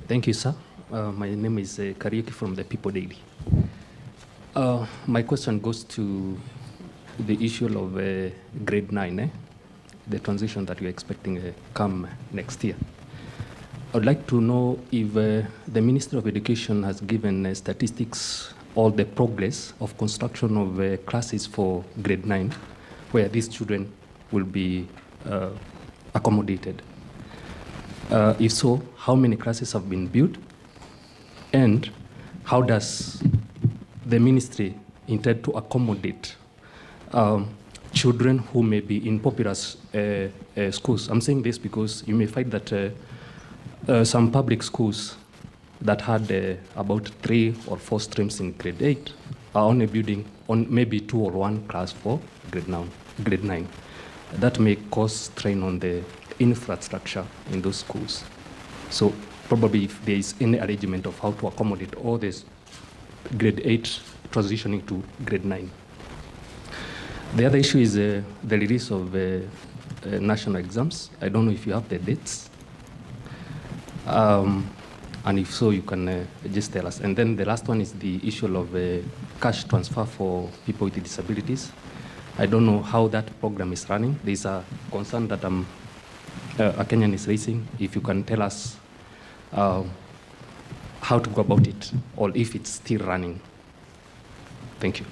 Thank you, sir. My name is Kariuki from the People Daily. My question goes to the issue of grade 9, the transition that you're expecting come next year. I would like to know if the Ministry of Education has given statistics or the progress of construction of classes for grade 9, where these children will be accommodated. If so, how many classes have been built? And how does the ministry intend to accommodate children who may be in populous schools? I'm saying this because you may find that some public schools that had about 3 or 4 streams in grade 8 are only building on maybe 2 or 1 class for grade 9. That may cause strain on the infrastructure in those schools. So probably if there is any arrangement of how to accommodate all this grade 8 transitioning to grade 9. The other issue is the release of national exams. I don't know if you have the dates. And if so, you can just tell us. And then the last one is the issue of cash transfer for people with disabilities. I don't know how that program is running. There's a concern that a Kenyan is raising. If you can tell us how to go about it, or if it's still running. Thank you.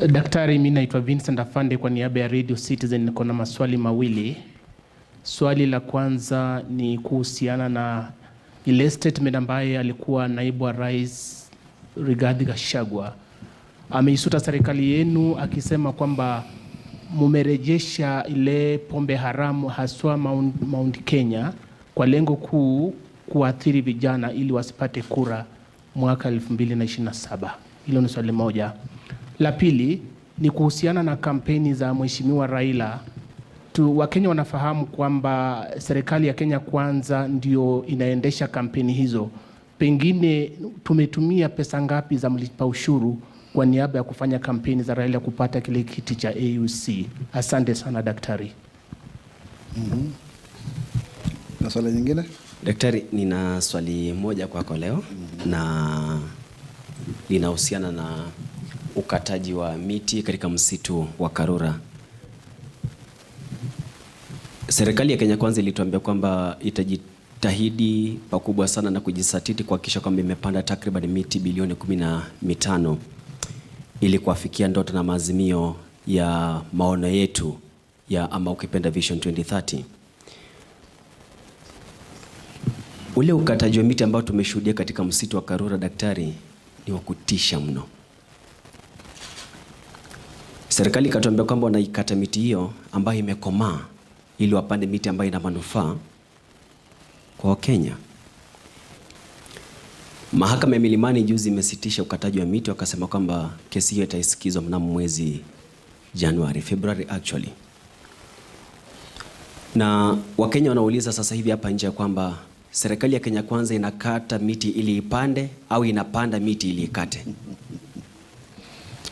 Daktari, mimi naitwa Vincent Afande kwa niaba ya Radio Citizen. Niko na maswali mawili. Swali la kwanza ni kuhusiana na ile statement ambaye alikuwa naibu wa rais Rigathi Gachagua ameisuta serikali yenu akisema kwamba mumerejesha ile pombe haramu haswa Mount Kenya kwa lengo kuu kuathiri vijana ili wasipate kura mwaka 2027. Hilo ni swali moja. La pili ni kuhusiana na kampeni za Mheshimiwa Raila. Wakenya wanafahamu kwamba serikali ya Kenya Kwanza ndio inaendesha kampeni hizo. Pengine tumetumia pesa ngapi za mlipa ushuru kwa niaba ya kufanya kampeni za Raila kupata kile kiti cha AUC? Asante sana daktari. Na swali nyingine? Daktari, nina swali moja kwako leo na linahusiana na ukataji wa miti katika msitu wa Karura. Serikali ya Kenya Kwanza ilituambia kwamba itajitahidi pakubwa sana na kujisatiti kuhakikisha kwamba imepanda takriban miti bilioni 15 ili kuafikia ndoto na maazimio ya maono yetu ya ama ukipenda Vision 2030. Ule ukataji wa miti ambao tumeshuhudia katika msitu wa Karura, daktari, ni wa kutisha mno. Serikali ikatuambia kwamba wanaikata miti hiyo ambayo imekomaa ili wapande miti ambayo ina manufaa kwa Wakenya. Mahakama ya Milimani juzi imesitisha ukataji wa miti, wakasema kwamba kesi hiyo itaisikizwa mnamo mwezi February actually. Na Wakenya wanauliza sasa hivi hapa nje kwamba serikali ya Kenya Kwanza inakata miti ili ipande au inapanda miti ili ikate.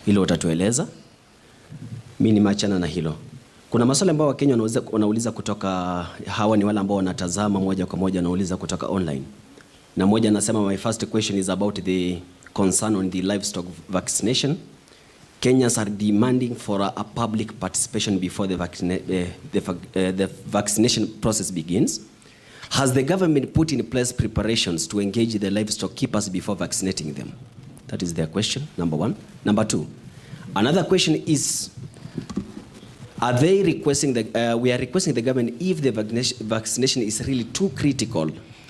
Hilo utatueleza. Mimi ni machana na hilo. Kuna maswali ambayo Wakenya wanauliza kutoka, hawa ni wale ambao wanatazama moja kwa moja, wanauliza kutoka online. Na moja anasema, my first question is about the concern on the livestock vaccination. Kenyans are demanding for a public participation before the vaccination process begins. Has the government put in place preparations to engage the livestock keepers before vaccinating them? That is their question, number 1. Number 2, another question is, are they requesting we are requesting the government, if the vaccination is really too critical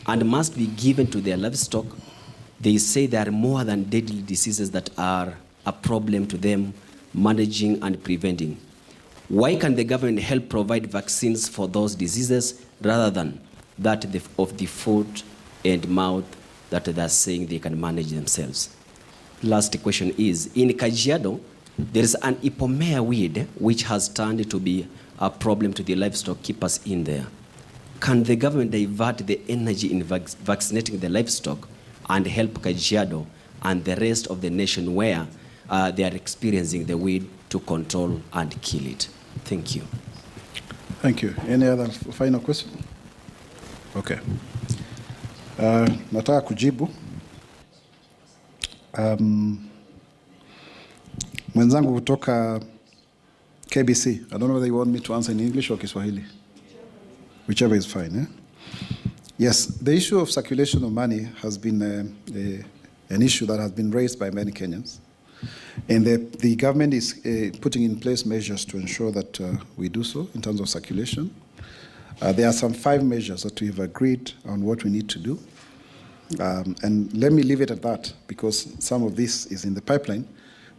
and must be given to their livestock, they say there are more than deadly diseases that are a problem to them managing and preventing. Why can the government help provide vaccines for those diseases rather than that of the foot and mouth that they are saying they can manage themselves? Last question is, in Kajiado, there is an ipomea weed which has turned to be a problem to the livestock keepers in there. Can the government divert the energy in vaccinating the livestock and help Kajiado and the rest of the nation where they are experiencing the weed to control and kill it? Thank you. Thank you. Any other final question? Okay. Nataka kujibu. Mwenzangu kutoka KBC. I don't know whether you want me to answer in English or Kiswahili. Whichever is fine. Yes, the issue of circulation of money has been an issue that has been raised by many Kenyans. And the government is putting in place measures to ensure that we do so in terms of circulation. There are some 5 measures that we have agreed on what we need to do. And let me leave it at that, because some of this is in the pipeline.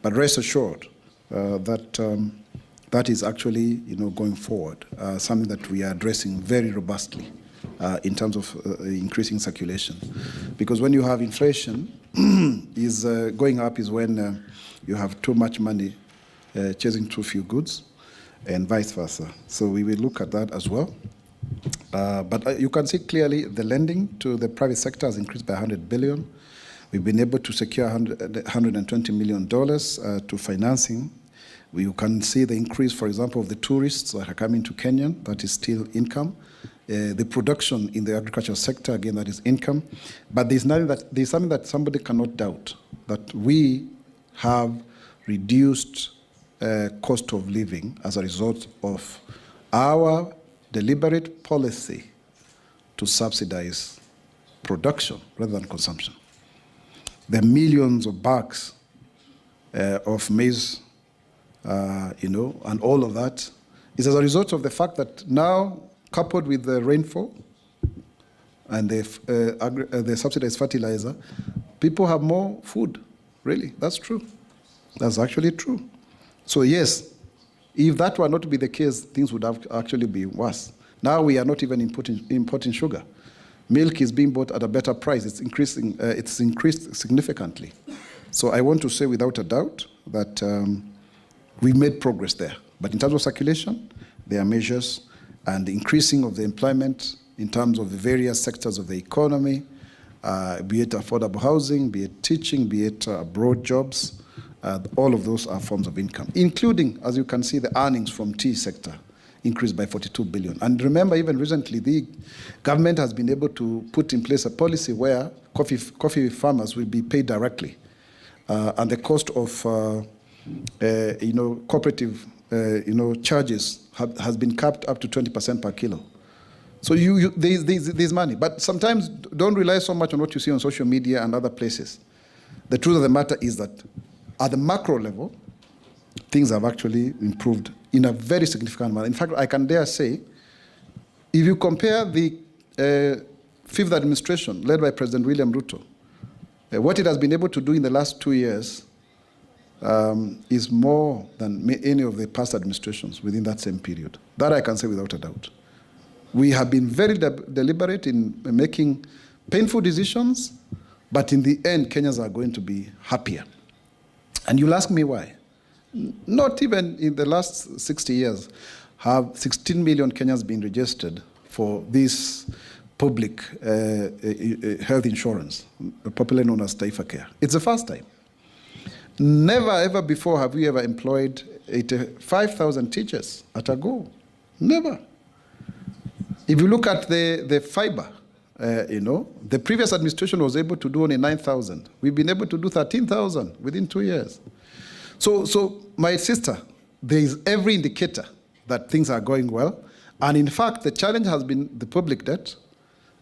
But rest assured that that is actually, going forward, something that we are addressing very robustly in terms of increasing circulation. Because when you have inflation is going up is when you have too much money chasing too few goods, and vice versa. So we will look at that as well. But you can see clearly the lending to the private sector has increased by 100 billion. We've been able to secure $120 million to financing. You can see the increase, for example, of the tourists that are coming to Kenya. That is still income. The production in the agricultural sector, again, that is income. But there's something that somebody cannot doubt, that we have reduced cost of living as a result of our deliberate policy to subsidize production rather than consumption. The millions of bags of maize, and all of that is as a result of the fact that now, coupled with the rainfall and the subsidized fertilizer, people have more food. Really, that's true. That's actually true. So yes, if that were not to be the case, things would have actually be worse. Now we are not even importing sugar. Milk is being bought at a better price. It's increasing. It's increased significantly. So I want to say without a doubt that we made progress there. But in terms of circulation, there are measures, and the increasing of the employment in terms of the various sectors of the economy, be it affordable housing, be it teaching, be it abroad jobs, all of those are forms of income, including, as you can see, the earnings from tea sector increased by 42 billion. And remember, even recently, the government has been able to put in place a policy where coffee farmers will be paid directly, and the cost of cooperative charges has been capped up to 20% per kilo. So there's money, but sometimes don't rely so much on what you see on social media and other places. The truth of the matter is that at the macro level, things have actually improved in a very significant manner. In fact, I can dare say, if you compare the fifth administration led by President William Ruto, what it has been able to do in the last 2 years is more than any of the past administrations within that same period. That I can say without a doubt. We have been very deliberate in making painful decisions, but in the end, Kenyans are going to be happier. And you'll ask me why. Not even in the last 60 years have 16 million Kenyans been registered for this public health insurance, popularly known as Taifa Care. It's the first time. Never ever before have we ever employed 85,000 teachers at a go. Never. If you look at the fiber, the previous administration was able to do only 9,000. We've been able to do 13,000 within 2 years. So my sister, there is every indicator that things are going well. And in fact, the challenge has been the public debt,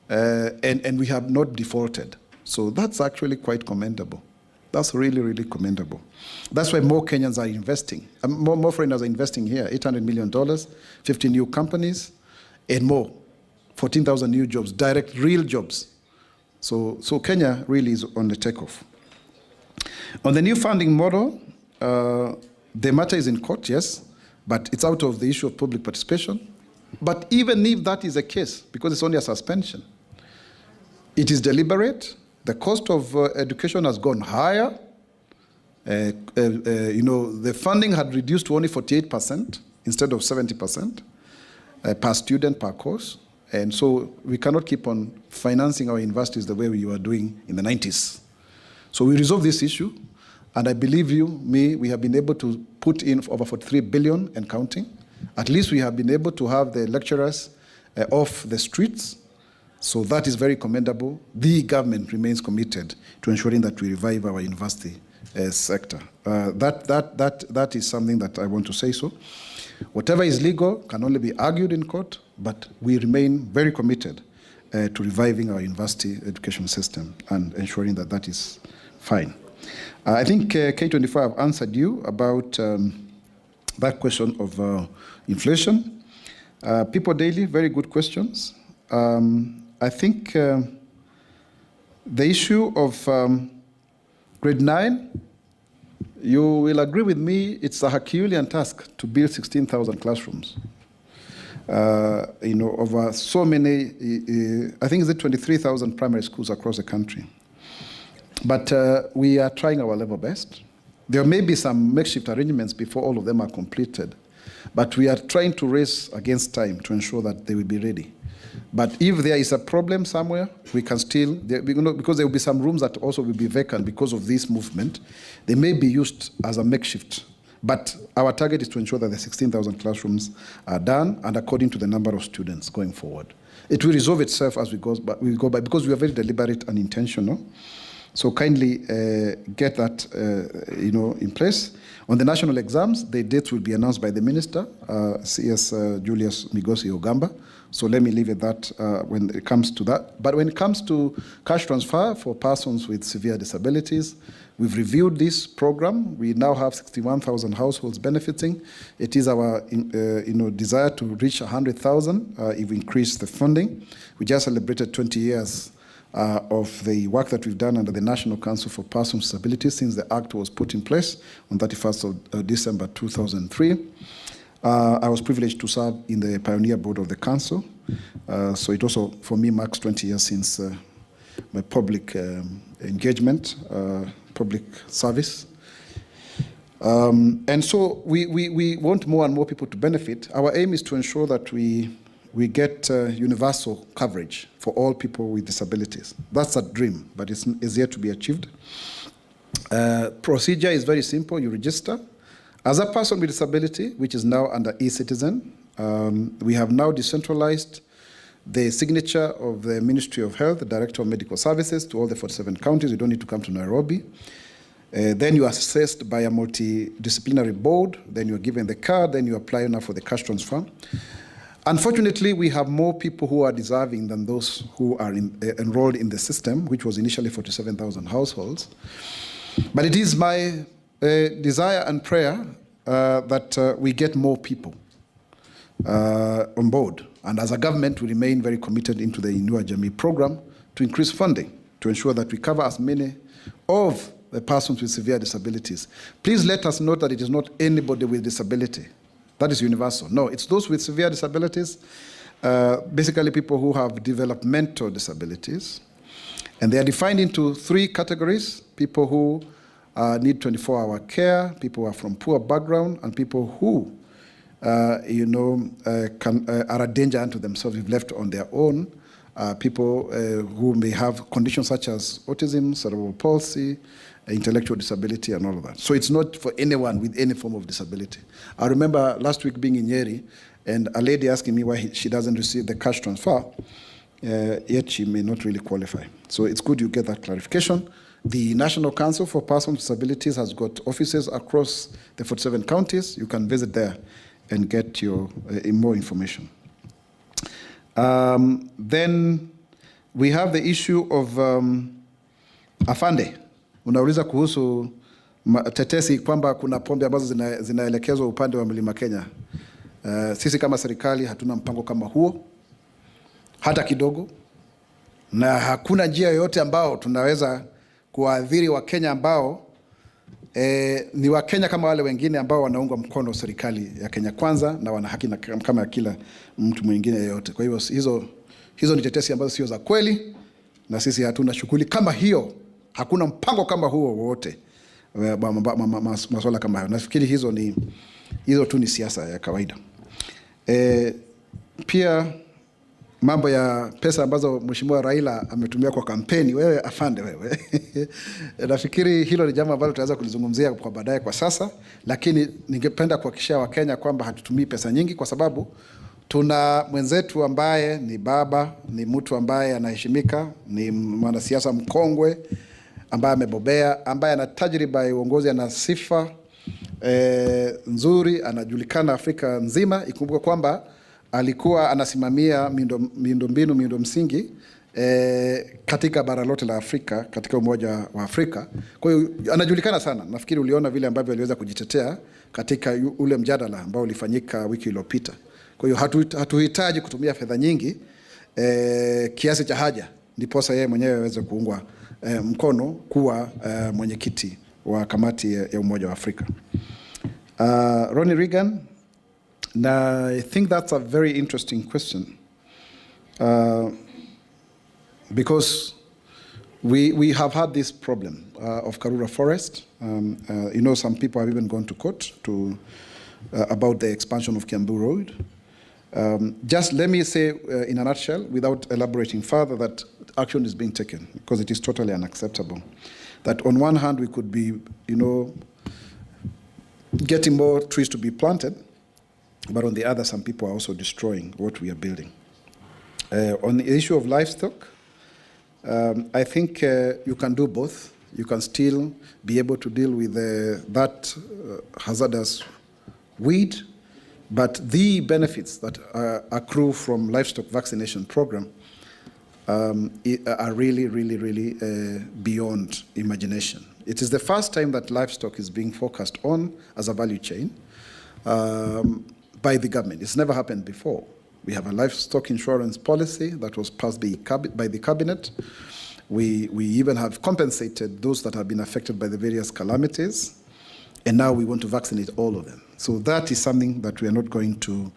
and we have not defaulted. So that's actually quite commendable. That's really, really commendable. That's why more Kenyans are investing. More foreigners are investing here, $800 million, 50 new companies, and more, 14,000 new jobs, direct, real jobs. So Kenya really is on the takeoff. On the new funding model, the matter is in court, yes, but it's out of the issue of public participation. But even if that is the case, because it's only a suspension, it is deliberate. The cost of education has gone higher. The funding had reduced to only 48% instead of 70% per student, per course. And so we cannot keep on financing our universities the way we were doing in the 90s. So we resolved this issue. And I believe we have been able to put in over 43 billion and counting. At least we have been able to have the lecturers off the streets. So that is very commendable. The government remains committed to ensuring that we revive our university sector. That is something that I want to say so. Whatever is legal can only be argued in court, but we remain very committed to reviving our university education system and ensuring that that is fine. I think K24 have answered you about that question of inflation. People Daily, very good questions. I think the issue of grade 9, you will agree with me, it's a Herculean task to build 16,000 classrooms. Over so many, I think it's 23,000 primary schools across the country. But we are trying our level best. There may be some makeshift arrangements before all of them are completed, but we are trying to race against time to ensure that they will be ready. But if there is a problem somewhere, we can still, because there will be some rooms that also will be vacant because of this movement, they may be used as a makeshift. But our target is to ensure that the 16,000 classrooms are done and according to the number of students going forward. It will resolve itself as we go by, because we are very deliberate and intentional. So kindly get that in place. On the national exams, the dates will be announced by the minister, CS Julius Migosi Ogamba. So let me leave it that when it comes to that. But when it comes to cash transfer for persons with severe disabilities, we've reviewed this program. We now have 61,000 households benefiting. It is our desire to reach 100,000 if we increase the funding. We just celebrated 20 years of the work that we've done under the National Council for Persons with Disabilities since the Act was put in place on 31st of December 2003. I was privileged to serve in the Pioneer Board of the Council. So it also, for me, marks 20 years since my public engagement, public service. And so we want more and more people to benefit. Our aim is to ensure that we get universal coverage for all people with disabilities. That's a dream, but it's yet to be achieved. Procedure is very simple. You register. As a person with disability, which is now under eCitizen, we have now decentralized the signature of the Ministry of Health, the Director of Medical Services, to all the 47 counties. You don't need to come to Nairobi. Then you are assessed by a multidisciplinary board. Then you're given the card. Then you apply now for the cash transfer. Unfortunately, we have more people who are deserving than those who are enrolled in the system, which was initially 47,000 households. But it is my desire and prayer that we get more people on board. And as a government, we remain very committed into the Inua Jamii program to increase funding, to ensure that we cover as many of the persons with severe disabilities. Please let us note that it is not anybody with disability. That is universal. No, it's those with severe disabilities, basically people who have developmental disabilities. And they are defined into 3 categories: people who need 24-hour care, people who are from poor background, and people who, are a danger unto themselves if left on their own, people who may have conditions such as autism, cerebral palsy, intellectual disability, and all of that. So it's not for anyone with any form of disability. I remember last week being in Nyeri, and a lady asking me why she doesn't receive the cash transfer, yet she may not really qualify. So it's good you get that clarification. The National Council for Persons with Disabilities has got offices across the 47 counties. You can visit there and get your more information. Then we have the issue of afande. Unauliza kuhusu tetesi kwamba kuna pombe ambazo zinaelekezwa upande wa Mlima Kenya. Sisi kama serikali hatuna mpango kama huo hata kidogo, na hakuna njia yoyote ambao tunaweza kuadhiri Wakenya ambao ni Wakenya kama wale wengine ambao wanaunga mkono serikali ya Kenya Kwanza na wana haki kama kila mtu mwingine yeyote. Kwa hivyo hizo ni tetesi ambazo sio za kweli, na sisi hatuna shughuli kama hiyo. Hakuna mpango kama huo wote masuala kama hayo. Nafikiri hizo tu ni siasa ya kawaida. Pia mambo ya pesa ambazo Mheshimiwa Raila ametumia kwa kampeni, wewe afande wewe. Nafikiri hilo ni jambo ambalo tutaweza kulizungumzia kwa baadaye kwa sasa, lakini ningependa kuhakikishia Wakenya kwamba hatutumii pesa nyingi, kwa sababu tuna mwenzetu ambaye ni baba, ni mtu ambaye anaheshimika, ni mwanasiasa mkongwe ambaye amebobea, ambaye ana tajriba ya uongozi, ana sifa nzuri, anajulikana Afrika nzima. Ikumbuke kwamba alikuwa anasimamia miundo msingi katika bara lote la Afrika, katika Umoja wa Afrika. Kwa hiyo anajulikana sana. Nafikiri uliona vile ambavyo aliweza kujitetea katika ule mjadala ambao ulifanyika wiki iliyopita. Kwa hiyo hatuhitaji kutumia fedha nyingi kiasi cha haja ndiposa yeye mwenyewe aweze kuungwa mkono kuwa mwenyekiti wa kamati ya Umoja wa Afrika. Ronnie Reagan, I think that's a very interesting question, because we have had this problem of Karura Forest. You know, some people have even gone to court about the expansion of Kiambu Road. Just let me say in a nutshell, without elaborating further, that action is being taken because it is totally unacceptable. That on one hand, we could be, you know, getting more trees to be planted, but on the other, some people are also destroying what we are building. On the issue of livestock, I think you can do both. You can still be able to deal with that hazardous weed, but the benefits that accrue from livestock vaccination program are really, really, really beyond imagination. It is the first time that livestock is being focused on as a value chain by the government. It's never happened before. We have a livestock insurance policy that was passed by the cabinet. We even have compensated those that have been affected by the various calamities, and now we want to vaccinate all of them. So that is something that we are not going to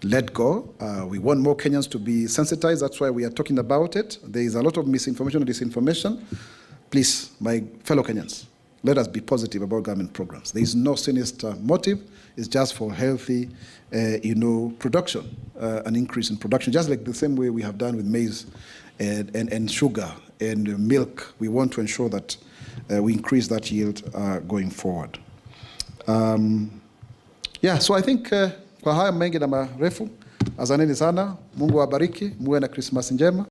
let go. We want more Kenyans to be sensitized. That's why we are talking about it. There is a lot of misinformation and disinformation. Please, my fellow Kenyans, let us be positive about government programs. There is no sinister motive. It's just for healthy, production, an increase in production, just like the same way we have done with maize and sugar and milk. We want to ensure that we increase that yield going forward. So I think kwa haya mengi na marefu, asanteni sana. Mungu awabariki, muwe na Christmas njema.